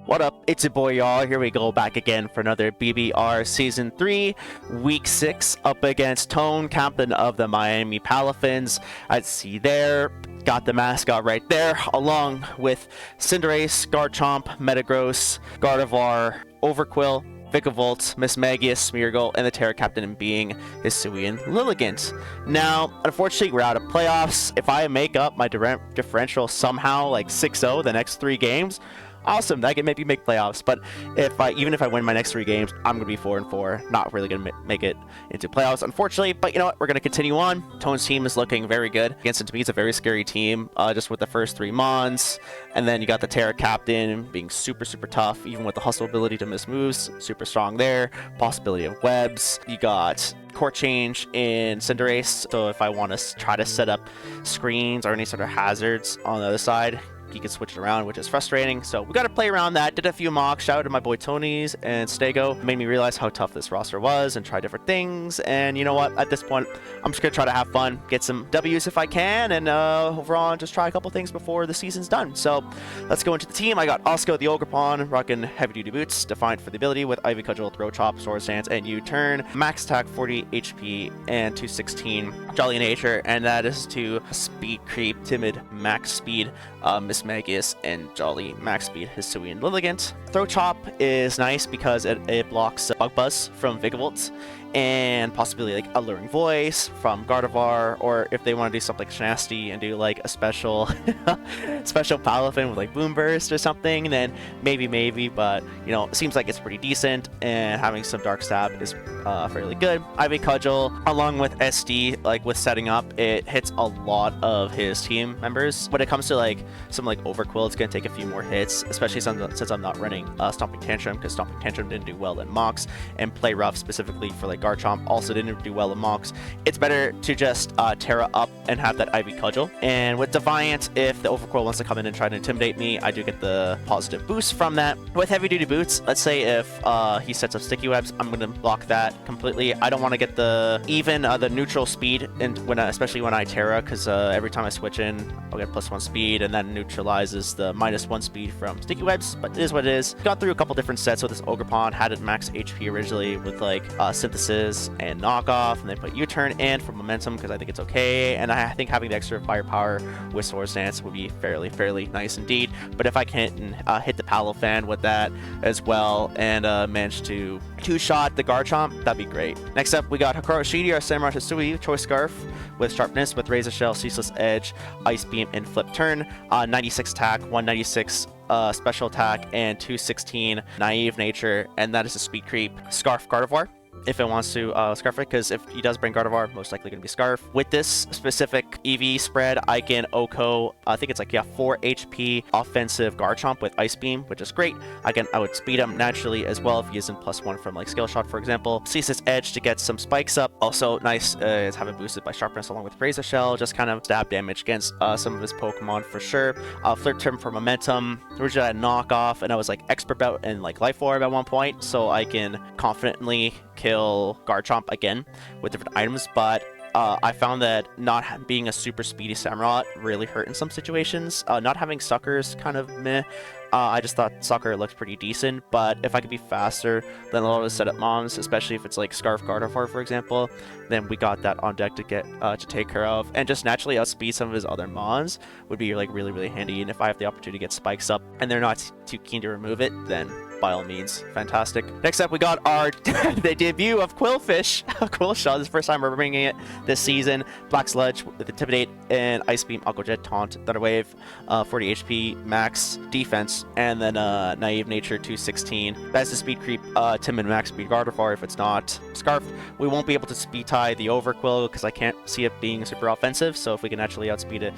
What up? It's your boy Jarl. Here we go back again for another BBR Season 3, Week 6, up against Tone, captain of the Miami Palafins. As see there, got the mascot right there, along with Cinderace, Garchomp, Metagross, Gardevoir, Overquill, Vikavolt, Mismagius, Smeargle, and the Terra Captain being Hisuian Lilligant. Now, unfortunately, we're out of playoffs. If I make up my differential somehow, like 6-0 the next 3 games, awesome, I can maybe make playoffs. But even if I win my next 3 games, I'm gonna be 4-4. Not really gonna make it into playoffs, unfortunately. But you know what? We're gonna continue on. Tone's team is looking very good. Against it, to me, it's a very scary team. Just with the first 3 Mons, and then you got the Terra Captain being super tough, even with the hustle ability to miss moves. Super strong there. Possibility of webs. You got court change in Cinderace, so if I want to try to set up screens or any sort of hazards on the other side, he can switch it around, which is frustrating. So we got to play around that. Did a few mocks. Shout out to my boy Tony's and Stego. Made me realize how tough this roster was and try different things. And you know what? At this point, I'm just going to try to have fun, get some W's if I can, and overall just try a couple things before the season's done. So let's go into the team. I got Osco the Ogerpon, rocking heavy-duty boots, defined for the ability with Ivy Cudgel, Throw Chop, Sword Stance, and U-Turn. Max attack 40 HP and 216 Jolly Nature, and that is to Speed Creep, Timid, Max Speed, Mismagius, and Jolly Max Speed Hisuian Lilligant. Throw Chop is nice because it blocks Bug Buzz from Vikavolt, and possibly like Alluring Voice from Gardevoir, or if they want to do something nasty and do like a special special Palafin with like Boom Burst or something, then maybe, but you know, it seems like it's pretty decent, and having some Dark Stab is fairly good. Ivy Cudgel, along with SD, like with setting up, it hits a lot of his team members. When it comes to like some like Overquill, it's gonna take a few more hits, especially since I'm not running Stomping Tantrum, because Stomping Tantrum didn't do well in mocks, and Play Rough specifically for like Garchomp also didn't do well in mocks. It's better to just Terra up and have that Ivy Cudgel. And with Defiant, if the Overquill wants to come in and try to intimidate me, I do get the positive boost from that. With Heavy Duty Boots, let's say if he sets up Sticky Webs, I'm going to block that completely. I don't want to get the neutral speed, and especially when I Terra, because every time I switch in, I'll get +1 speed, and that neutralizes the -1 speed from Sticky Webs, but it is what it is. Got through a couple different sets with this Ogerpon, had it max HP originally with like Synthesis and Knockoff, and then put U-Turn in for momentum because I think it's okay, and I think having the extra firepower with Sword Stance would be fairly nice indeed. But if I can hit the Palafin with that as well and manage to 2-shot the Garchomp, that'd be great. Next up, we got Hikaru Shidi, our Samurai Hisui, Choice Scarf with Sharpness, with Razor Shell, Ceaseless Edge, Ice Beam, and Flip Turn. 96 attack, 196 special attack, and 216 Naive Nature, and that is a Speed Creep. Scarf Gardevoir, if it wants to Scarf it, because if he does bring Gardevoir, most likely going to be Scarf. With this specific EV spread, I can OHKO, I think it's like, yeah, 4 HP offensive Garchomp with Ice Beam, which is great. I would speed him naturally as well if he isn't +1 from like Skill Shot, for example. Ceaseless Edge to get some spikes up. Also nice is having boosted by Sharpness along with Razor Shell, just kind of stab damage against some of his Pokemon for sure. Flip Turn for momentum. Originally I had Knockoff, and I was like Expert Bout and like Life Orb at one point, so I can confidently kill Garchomp again with different items, but I found that not being a super speedy Samurott really hurt in some situations. Not having Suckers kind of meh. I just thought Sucker looked pretty decent, but if I could be faster than a lot of the setup mons, especially if it's like Scarf Gardevoir, for example, then we got that on deck to get to take care of, and just naturally outspeed some of his other mons would be like really handy. And if I have the opportunity to get spikes up and they're not too keen to remove it, then by all means, fantastic. Next up, we got our the debut of Quillfish, Quillshot. This is the first time we're bringing it this season. Black Sludge with Intimidate and Ice Beam, Aqua Jet, Taunt, Thunder Wave, 40 HP, max defense, and then Naive Nature 216. That's the Speed Creep, Timid, Max Speed Gardevoir. If it's not Scarf, we won't be able to speed tie the Overquill because I can't see it being super offensive. So if we can actually outspeed it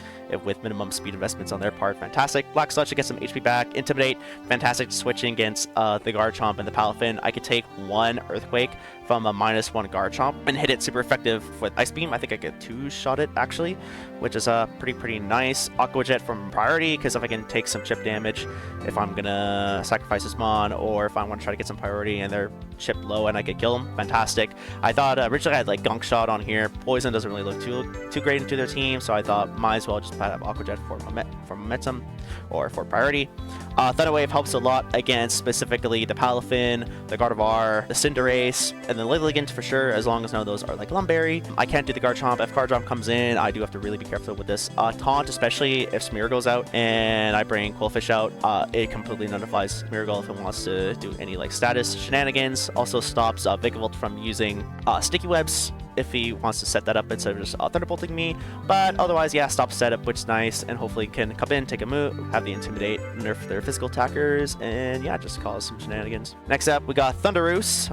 with minimum speed investments on their part, fantastic. Black Sludge to get some HP back. Intimidate, fantastic switching against the Garchomp and the Palafin. I could take 1 Earthquake from a -1 Garchomp and hit it super effective with Ice Beam. I think I could 2-shot it actually, which is pretty nice. Aqua Jet from priority, because if I can take some chip damage, if I'm gonna sacrifice this mon, or if I want to try to get some priority and they're chipped low and I could kill them, fantastic. I thought originally I had like Gunk Shot on here. Poison doesn't really look too great into their team, so I thought might as well just have Aqua Jet for momentum or for priority. Thunder Wave helps a lot against specifically the Palafin, the Gardevoir, the Cinderace, and the Lilligant for sure, as long as none of those are like Lumberry. I can't do the Garchomp. If Garchomp comes in, I do have to really be careful with this. Taunt, especially if Smear goes out and I bring Quillfish out, it completely nullifies Smeargle if it wants to do any like status shenanigans. Also stops Vikavolt from using Sticky Webs if he wants to set that up instead of just Thunderbolting me. But otherwise, yeah, stop setup, which is nice, and hopefully can come in, take a move, have the Intimidate, nerf their physical attackers, and yeah, just cause some shenanigans. Next up, we got Thunderous,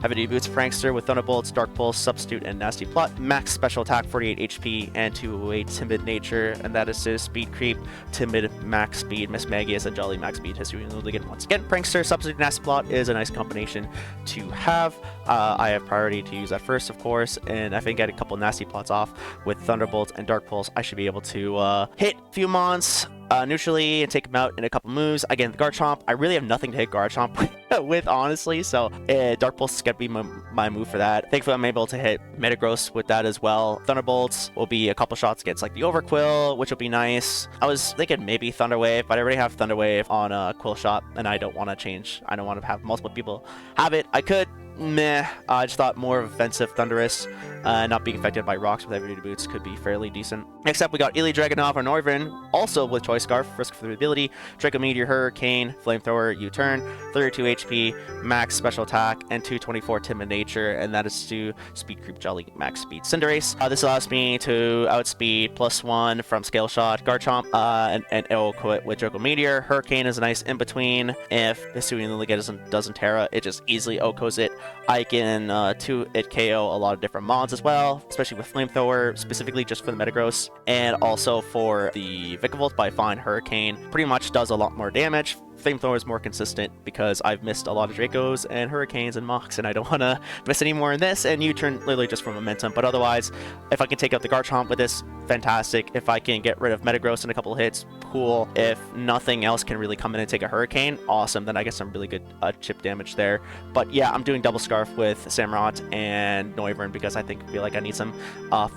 heavy boots Prankster with Thunderbolts, Dark Pulse, Substitute, and Nasty Plot. Max special attack, 48 HP, and 208 Timid Nature, and that is his Speed Creep, Timid Max Speed, Miss Magius, and Jolly Max Speed History again. Once again, Prankster, Substitute, Nasty Plot is a nice combination to have. I have priority to use that first, of course, and if I can get a couple Nasty Plots off with Thunderbolts and Dark Pulse, I should be able to hit a few mons neutrally and take them out in a couple moves. Again, the Garchomp, I really have nothing to hit Garchomp with, honestly, so Dark Pulse is going to be my move for that. Thankfully, I'm able to hit Metagross with that as well. Thunderbolts will be a couple shots against like the Overquill, which will be nice. I was thinking maybe Thunder Wave, but I already have Thunder Wave on a Quill Shot, and I don't want to change. I don't want to have multiple people have it. I could. Meh. I just thought more of offensive Thunderous, not being affected by rocks with heavy boots could be fairly decent. Next up, we got Ely Dragunov or Noivern, also with Choice Scarf, risk for the ability, Draco Meteor, Hurricane, Flamethrower, U-Turn, 32 HP, max special attack, and 224 Timid Nature, and that is to Speed Creep Jolly Max Speed Cinderace. This allows me to outspeed +1 from Scale Shot, Garchomp, and it will quit with Draco Meteor. Hurricane is a nice in-between. If Hisuian Lilligant doesn't Terra, it just easily OHKOs it. I can 2-hit KO a lot of different mons as well, especially with Flamethrower, specifically just for the Metagross, and also for the Vikavolt by Fine Hurricane. Pretty much does a lot more damage. Flamethrower is more consistent because I've missed a lot of Dracos and Hurricanes and Mox, and I don't want to miss any more in this, and U-turn literally just for momentum. But otherwise, if I can take out the Garchomp with this, fantastic. If I can get rid of Metagross in a couple of hits, cool. If nothing else can really come in and take a Hurricane, awesome. Then I get some really good chip damage there. But yeah, I'm doing Double Scarf with Samurott and Noivern because I feel like I need some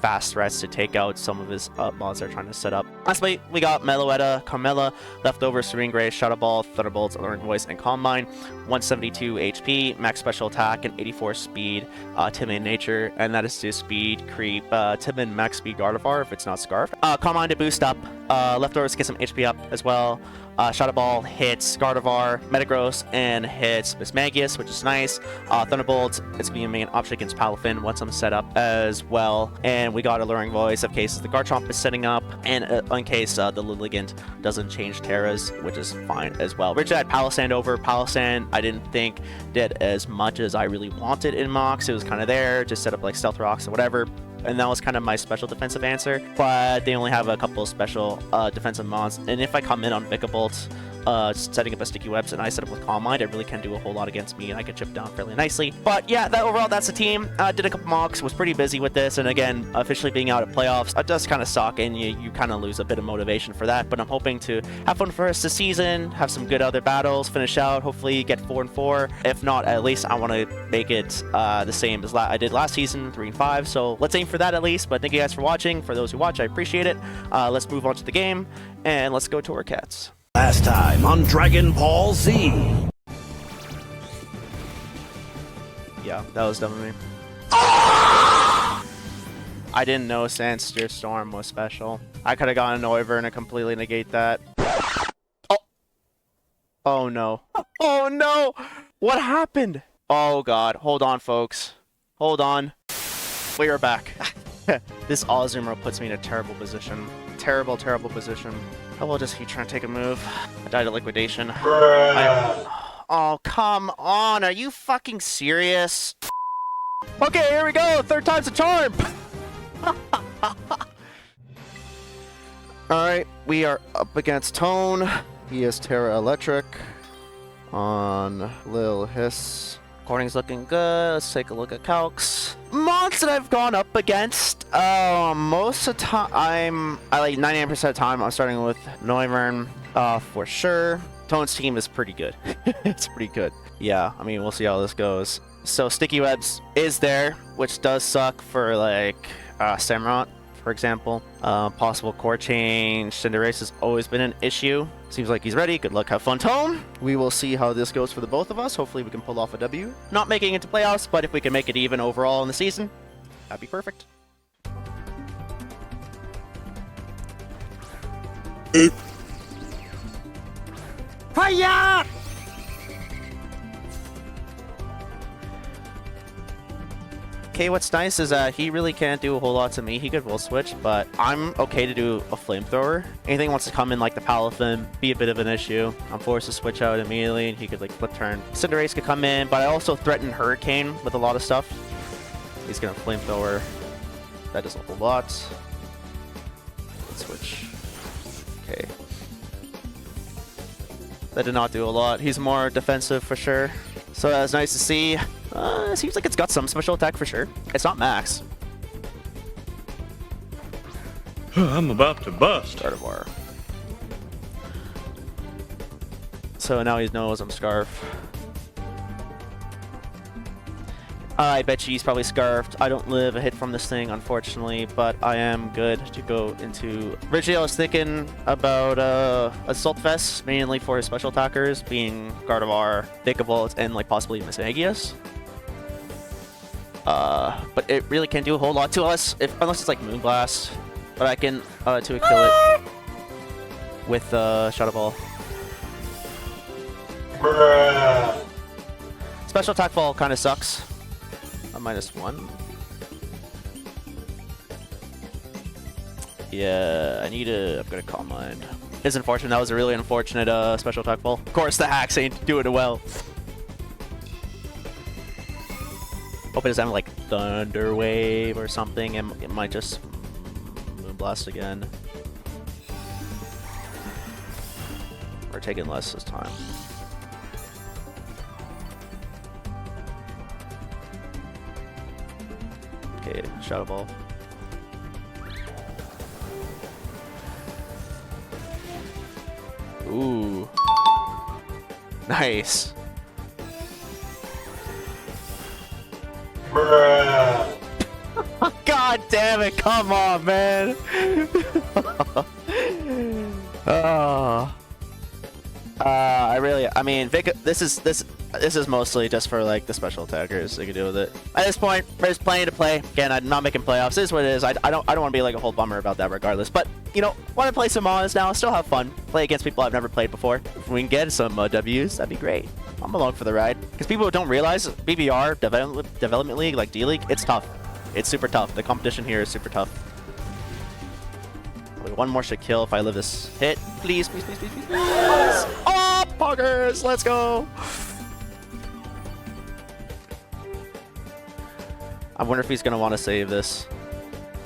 fast threats to take out some of his mods they're trying to set up. Lastly, we got Meloetta, Carmella, Leftover, Serene Grace, Shadow Ball, Thunderbolts, Alluring Voice, and Calm Mind. 172 HP, max special attack, and 84 speed, Timid Nature, and that is to Speed Creep Timid Max Speed Gardevoir if it's not Scarf. Calm Mind to boost up, Leftovers get some HP up as well. Shadow Ball hits Gardevoir, Metagross, and hits Miss Magius, which is nice. Thunderbolt, it's going to be a main option against Palafin once I'm set up as well. And we got Alluring Voice in case the Garchomp is setting up, and in case the Lilligant doesn't change Terras, which is fine as well. Richard had Palossand over. Palossand, I didn't think did as much as I really wanted in Mox. It was kind of there, just set up like Stealth Rocks or whatever. And that was kind of my special defensive answer, but they only have a couple of special defensive mons, and if I come in on Vikavolt, setting up a Sticky Webs, and I set up with Calm Mind, it really can do a whole lot against me, and I can chip down fairly nicely. But yeah, overall, that's the team. Did a couple mocks, was pretty busy with this, and again, officially being out of playoffs, it does kind of suck, and you kind of lose a bit of motivation for that, but I'm hoping to have fun for us this season, have some good other battles, finish out, hopefully get 4-4. If not, at least I want to make it the same as I did last season, 3-5, so let's aim for that at least. But thank you guys for watching. For those who watch, I appreciate it. Let's move on to the game, and let's go Torracats. Last time on Dragon Ball Z. Yeah, that was dumb of me. I didn't know Sandsteer Storm was special. I could have gotten an Noivern and completely negate that. Oh! Oh no. Oh no! What happened? Oh god. Hold on, folks. Hold on. We are back. This Ozumro puts me in a terrible position. Terrible position. I will just keep trying to take a move. I died of liquidation. Oh, come on. Are you fucking serious? Okay, here we go. Third time's a charm. Alright, we are up against Tone. He is Terra Electric on Lil Hiss. Recording's looking good. Let's take a look at calcs. Mods that I've gone up against. Most of the time, I like 99% of the time, I'm starting with Noivern, for sure. Tone's team is pretty good. It's pretty good. Yeah, I mean, we'll see how this goes. So Sticky Webs is there, which does suck for like Samurott, for example. Possible core change. Cinderace has always been an issue. Seems like he's ready. Good luck, have fun, Tone. We will see how this goes for the both of us. Hopefully we can pull off a W. Not making it to playoffs, but if we can make it even overall in the season, that'd be perfect. Fire! Okay, what's nice is he really can't do a whole lot to me. He could will switch, but I'm okay to do a flamethrower. Anything wants to come in like the Palafin, be a bit of an issue. I'm forced to switch out immediately, and he could like flip turn. Cinderace could come in, but I also threaten Hurricane with a lot of stuff. He's gonna flamethrower. That does a whole lot. Let's switch. Okay. That did not do a lot. He's more defensive for sure. So that's nice to see. Seems like it's got some special attack for sure. It's not max. I'm about to bust. Gardevoir. So now he knows I'm Scarf. I bet you he's probably Scarfed. I don't live a hit from this thing, unfortunately, but I am good to go into... Originally, I was thinking about Assault Vest, mainly for his special attackers, being Gardevoir, Thickable, and like possibly Mismagius. But it really can't do a whole lot to us, unless it's like Moonblast. But I can to kill it with Shadow Ball. Bruh. Special attack fall kind of sucks. A -1. Yeah, I need to upgrade a Calm Mind. It's unfortunate. That was a really unfortunate special attack fall. Of course, the hacks ain't doing it well. Hope it doesn't have like Thunder Wave or something. It might just Moonblast again. We're taking less this time. Okay, Shadow Ball. Ooh. Nice. Bruh. God damn it, come on, man. Oh. I mean, Vic, this is mostly just for like the special attackers. They can deal with it. At this point, there's plenty to play. Again, I'm not making playoffs. This is what it is. I don't want to be like a whole bummer about that regardless. But you know, want to play some Mods now? Still have fun. Play against people I've never played before. If we can get some W's, that'd be great. I'm along for the ride. Because people don't realize BBR Development League, like D League, it's tough. It's super tough. The competition here is super tough. Wait, one more should kill if I live this hit. Please, please, please, please, please, please. Oh, poggers! Let's go! I wonder if he's going to want to save this.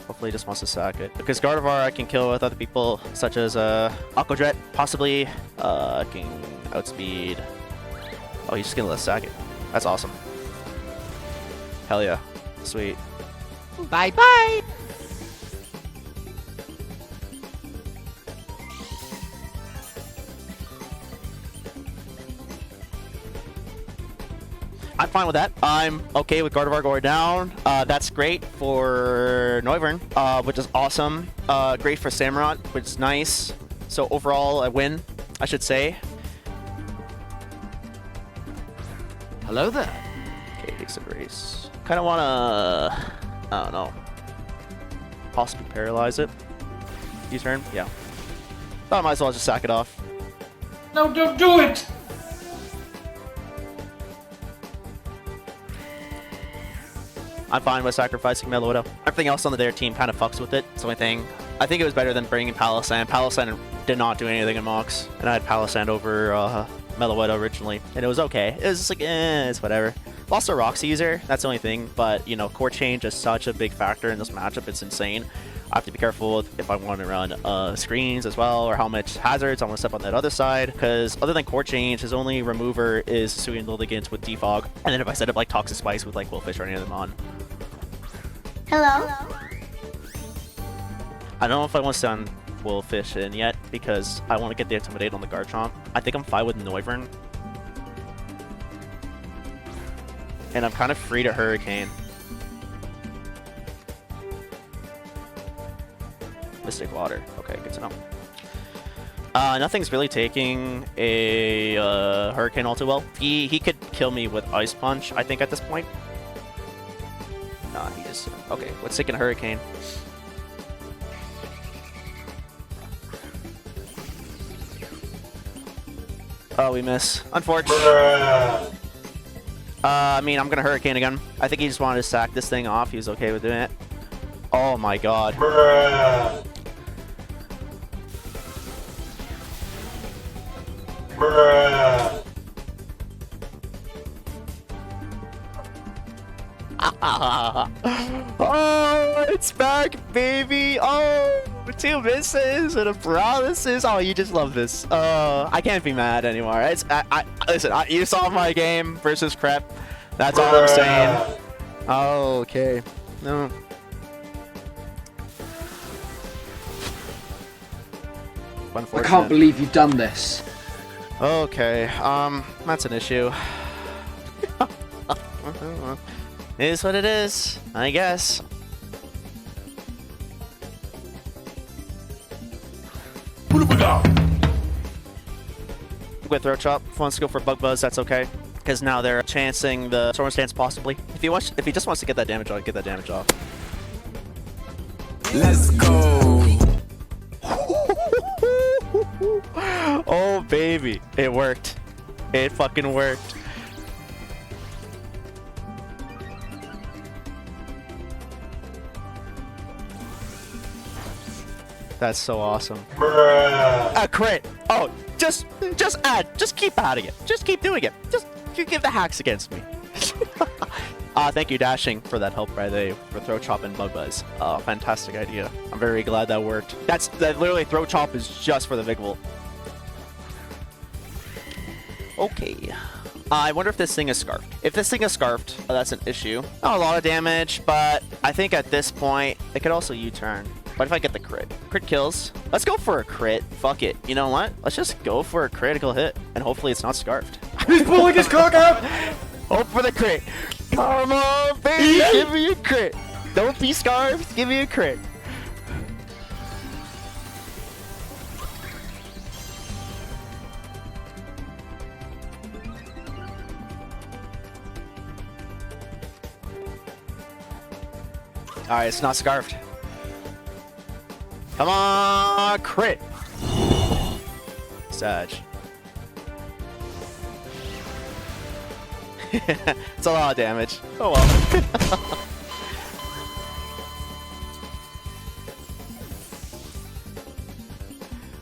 Hopefully he just wants to sack it. Because Gardevoir I can kill with other people, such as Aquadret, possibly. I can outspeed. Oh, he's just going to let sack it. That's awesome. Hell yeah. Sweet. Bye-bye! I'm fine with that. I'm okay with Gardevoir going down. That's great for Noivern, which is awesome. Great for Samurott, which is nice. So overall, a win, I should say. Hello there. Okay, exit race. Kind of want to, I don't know, possibly paralyze it. U-turn, yeah. Thought I might as well just sack it off. No, don't do it! I'm fine with sacrificing Meloetta. Everything else on their team kind of fucks with it. It's the only thing. I think it was better than bringing Palossand. Palossand did not do anything in Mox. And I had Palossand over Meloetta originally. And it was okay. It was just like, it's whatever. Lost a Rocks user. That's the only thing. But, you know, core change is such a big factor in this matchup. It's insane. I have to be careful if I want to run screens as well, or how much hazards I want to step on that other side, because other than Core Change, his only remover is Suing Lilligant with Defog, and then if I set up like Toxic Spice with like Willfish or any of them on. Hello? I don't know if I want to sound Willfish in yet, because I want to get the Intimidate on the Garchomp. I think I'm fine with Noivern. And I'm kind of free to Hurricane. Mystic Water. Okay, good to know. Nothing's really taking a Hurricane all too well. He could kill me with Ice Punch, I think, at this point. Nah, he just... Okay, let's take a Hurricane. Oh, we miss. Unfortunate. I mean, I'm gonna Hurricane again. I think he just wanted to sack this thing off. He was okay with doing it. Oh my god. Oh, it's back, baby. Oh, 2 misses and a paralysis. Oh, you just love this. I can't be mad anymore. Listen, you saw my game versus Crep. That's all I'm saying. Oh, okay. No. I can't believe you've done this. Okay, that's an issue. It is what it is, I guess. With Throat Chop, if he wants to go for Bug Buzz, that's okay. Because now they're chancing the Storm Stance possibly. If he just wants to get that damage off, get that damage off. Let's go. Oh baby, it worked. It fucking worked. That's so awesome. A crit. Oh, just keep adding it. Just keep doing it. Just give the hacks against me. Thank you, Dashing, for that help right there for Throat Chop and Bug Buzz. Fantastic idea. I'm very glad that worked. That literally Throat Chop is just for the Vigavolt. Okay. I wonder if this thing is scarfed. If this thing is scarfed, that's an issue. Not a lot of damage, but I think at this point, it could also U-turn. What if I get the crit? Crit kills. Let's go for a crit. Fuck it. You know what? Let's just go for a critical hit, and hopefully it's not scarfed. He's pulling his cock out! Hope for the crit. Come on, baby. Give me a crit. Don't be scarfed. Give me a crit. Alright, it's not scarfed. Come on, crit. Sag. It's a lot of damage. Oh well.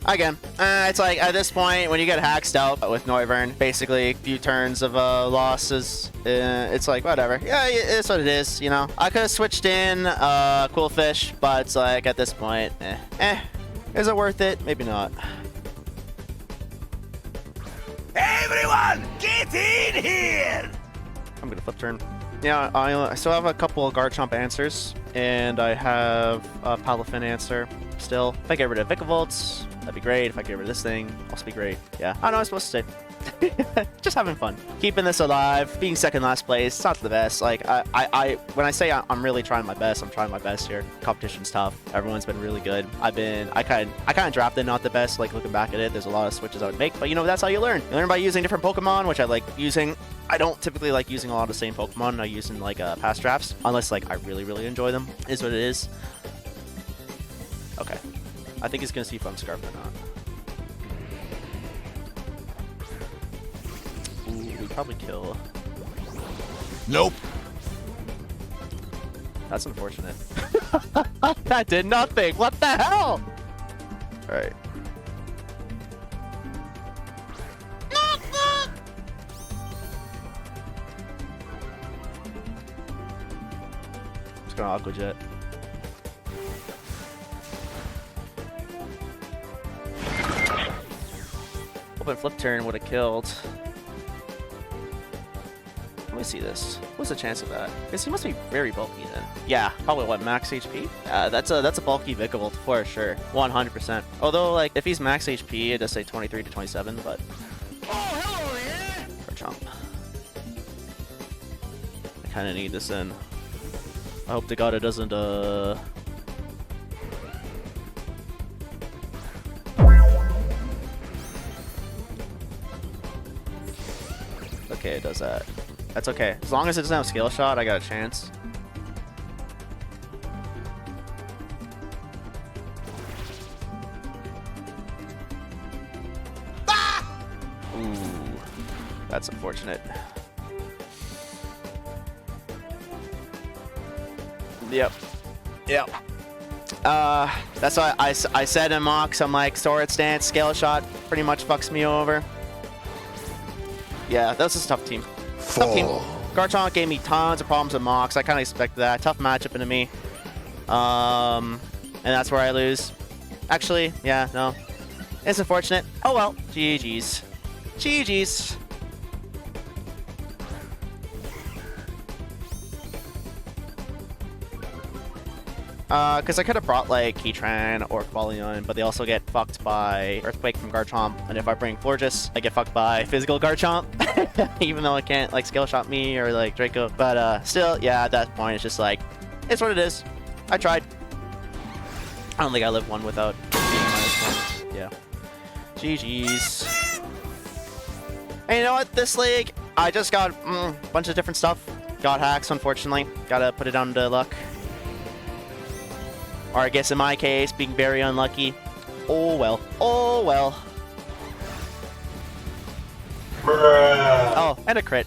Again, it's like at this point when you get hacked out with Noivern, basically a few turns of losses, it's like whatever. Yeah, it's what it is, you know. I could have switched in Cool Fish, but it's like at this point, is it worth it? Maybe not. Everyone, get in here! I'm gonna flip turn. Yeah, I still have a couple of Garchomp answers, and I have a Palafin answer still. If I get rid of Vicavolts, that'd be great. If I get rid of this thing, also be great. Yeah, I don't know what I'm supposed to say. Just having fun. Keeping this alive, being second last place, it's not the best. Like, when I say I'm really trying my best, I'm trying my best here. Competition's tough. Everyone's been really good. I kind of drafted not the best, like looking back at it. There's a lot of switches I would make, but you know, that's how you learn. You learn by using different Pokemon, which I like using. I don't typically like using a lot of the same Pokemon I use in like past drafts, unless like I really enjoy them, is what it is. Okay. I think he's gonna see if I'm scarfed or not. Ooh, we probably kill. Nope. That's unfortunate. That did nothing. What the hell? All right. Just gonna Aqua Jet. Hoping flip turn would have killed. Let me see this. What's the chance of that? Because he must be very bulky then. Yeah, probably what, max HP? That's a bulky Vikavolt for sure. 100%. Although, like, if he's max HP, it does say 23 to 27, but... Oh, hello, yeah. For chomp. I kind of need this in. I hope to God it doesn't, Okay, it does that. That's okay. As long as it doesn't have scale shot, I got a chance. Ah! Ooh, that's unfortunate. Yep. Yep. That's why I said in mocks, I'm like, sword stance, scale shot pretty much fucks me over. Yeah, that's a tough team. Tough team. Garchomp gave me tons of problems with mocks. I kind of expected that. Tough matchup into me. And that's where I lose. Actually, yeah, no. It's unfortunate. Oh well. GG's. GG's. Because I could have brought like Keytran or Qualion, but they also get fucked by Earthquake from Garchomp, and if I bring Florges, I get fucked by Physical Garchomp, even though it can't like Scale Shot me or like Draco. But still, yeah, at that point, it's just like, it's what it is. I tried. I don't think I live one without being -1. Yeah. GG's. And you know what? This league, I just got a bunch of different stuff. Got hacks, unfortunately. Gotta put it down to luck. Or I guess in my case, being very unlucky. Oh well. Oh well. Bruh. Oh, and a crit.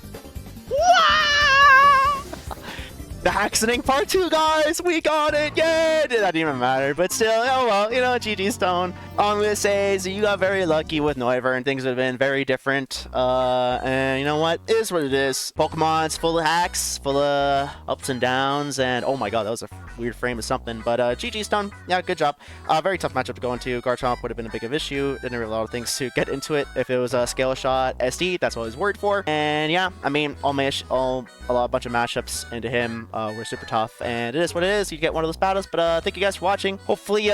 The Hackening Part 2, guys! We got it! Yeah! It didn't even matter, but still, oh well, you know, GG Stone. All I'm gonna say is you got very lucky with Noivern, and things would have been very different. And you know what? It is what it is. Pokemon's full of hacks, full of ups and downs, and oh my god, that was a weird frame of something. But GG Stone, yeah, good job. Very tough matchup to go into. Garchomp would have been a big of issue. Didn't have a lot of things to get into it. If it was a Scale Shot SD, that's what I was worried for. And yeah, I mean, a bunch of matchups into him. We're super tough, and it is what it is. You get one of those battles, but thank you guys for watching. Hopefully,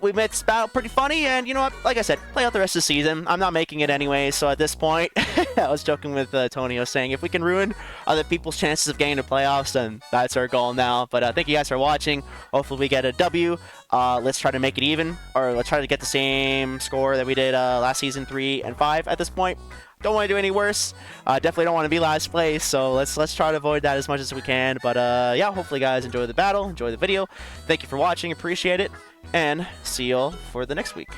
we made this battle pretty funny, and you know what? Like I said, play out the rest of the season. I'm not making it anyway, so at this point, I was joking with Tony. I was saying, if we can ruin other people's chances of getting to playoffs, then that's our goal now. But thank you guys for watching. Hopefully, we get a W. Let's try to make it even, or let's try to get the same score that we did last season 3 and 5 at this point. Don't want to do any worse. Definitely don't want to be last place, so let's try to avoid that as much as we can. But yeah, hopefully guys enjoy the battle, enjoy the video. Thank you for watching, appreciate it, and see you all for the next week.